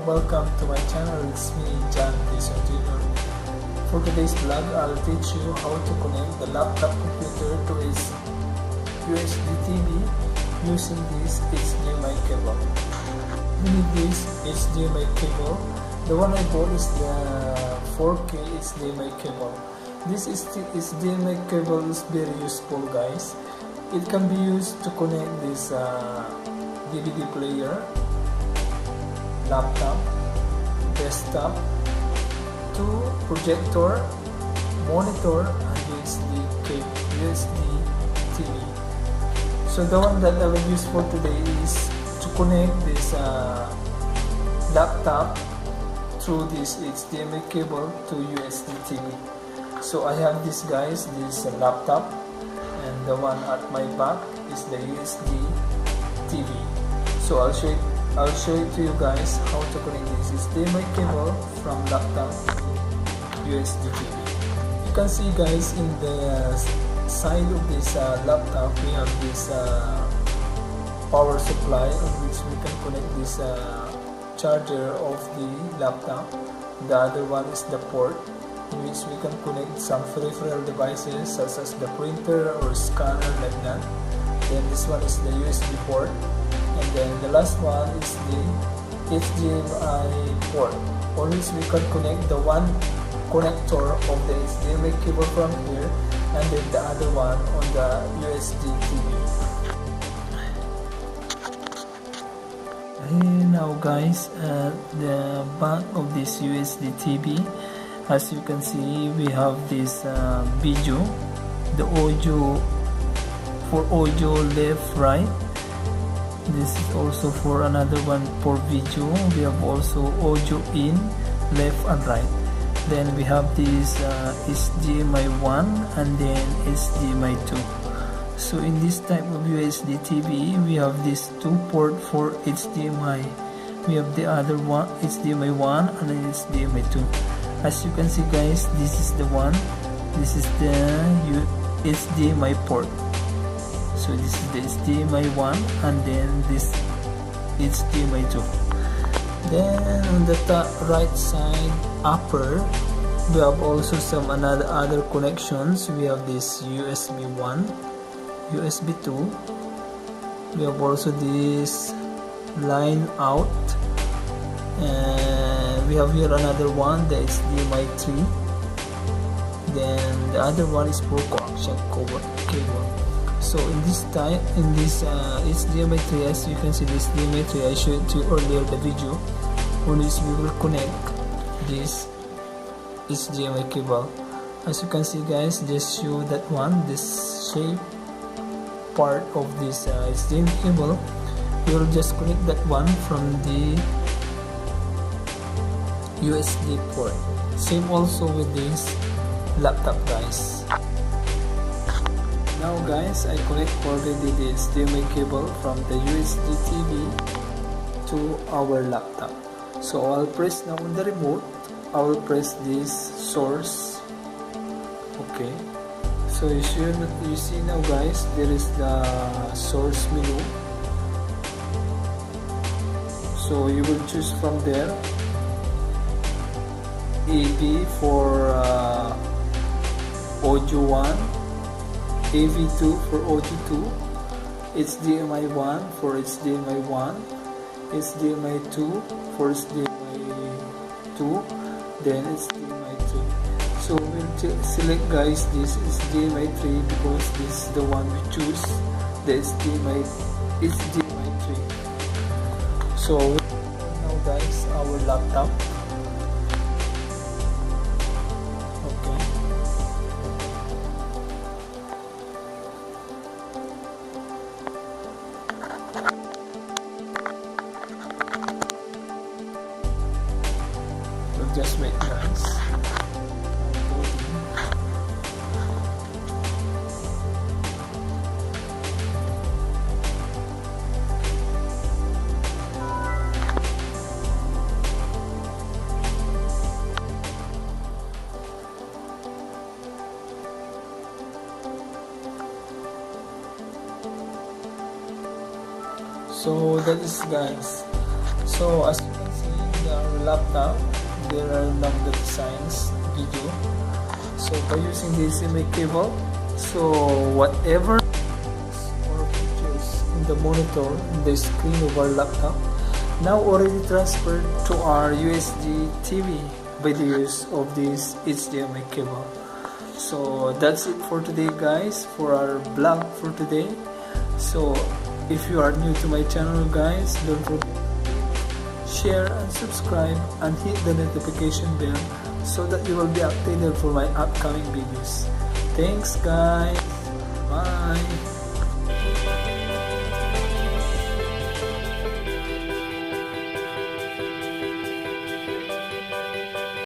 welcome to my channel. It's me, John Jr. For today's vlog, I'll teach you how to connect the laptop computer to its USB TV using this HDMI cable. We need this HDMI cable. The one I bought is the 4K HDMI cable. This HDMI cable is very useful, guys. It can be used to connect this DVD player, laptop, desktop, to projector, monitor, and USB TV. So the one that I will use for today is to connect this laptop through this HDMI cable to USB TV. So I have this, guys, this laptop, and the one at my back is the USB TV. So I'll show it to you guys how to connect this HDMI cable from laptop to USB TV. You can see, guys, in the side of this laptop we have this power supply on which we can connect this charger of the laptop. The other one is the port in which we can connect some peripheral devices such as the printer or scanner, like that. Then this one is the USB port, and then the last one is the HDMI port, on which we can connect the one connector of the HDMI cable from here, and then the other one on the USB TV. And now, guys, at the back of this USB TV, as you can see, we have this video, the audio, for audio left, right. This is also for another one for video. We have also audio in, left and right. Then we have this HDMI 1 and then HDMI 2. So in this type of USB TV, we have this 2 port for HDMI. We have the other one, HDMI 1 and then HDMI 2. As you can see, guys, this is the one. This is the HDMI port. So this is the HDMI 1 and then this HDMI 2. Then on the top right side upper, we have also some other connections. We have this USB 1, USB 2. We have also this line out, and we have here another one, the HDMI 3. Then the other one is for coaxial cable. So in this HDMI 3, as you can see, this HDMI 3, I showed you earlier the video on which we will connect this HDMI cable. As you can see, guys, just show that one, this shape part of this HDMI cable. We will just connect that one from the USB port. Same also with this laptop, guys. Now, guys, I connect already the HDMI cable from the USB TV to our laptop. So I'll press now on the remote. I will press this source. Okay. So you see now, guys, there is the source menu. So you will choose from there. AV for audio 1. AV2 for audio 2, HDMI 1 for HDMI 1, HDMI 2 for HDMI 2, then HDMI 3. So we'll select, guys, this HDMI 3 because this is the one we choose, the HDMI 3. So now, guys, our laptop. Just wait, guys. So that is, guys. So as you can see, the laptop, there are none that signs video. So by using the HDMI cable, so whatever or pictures in the monitor, in the screen of our laptop, now already transferred to our USD TV by the use of this HDMI cable. So that's it for today, guys, for our vlog for today. So if you are new to my channel, guys, don't forget to share and subscribe and hit the notification bell so that you will be updated for my upcoming videos. Thanks, guys. Bye.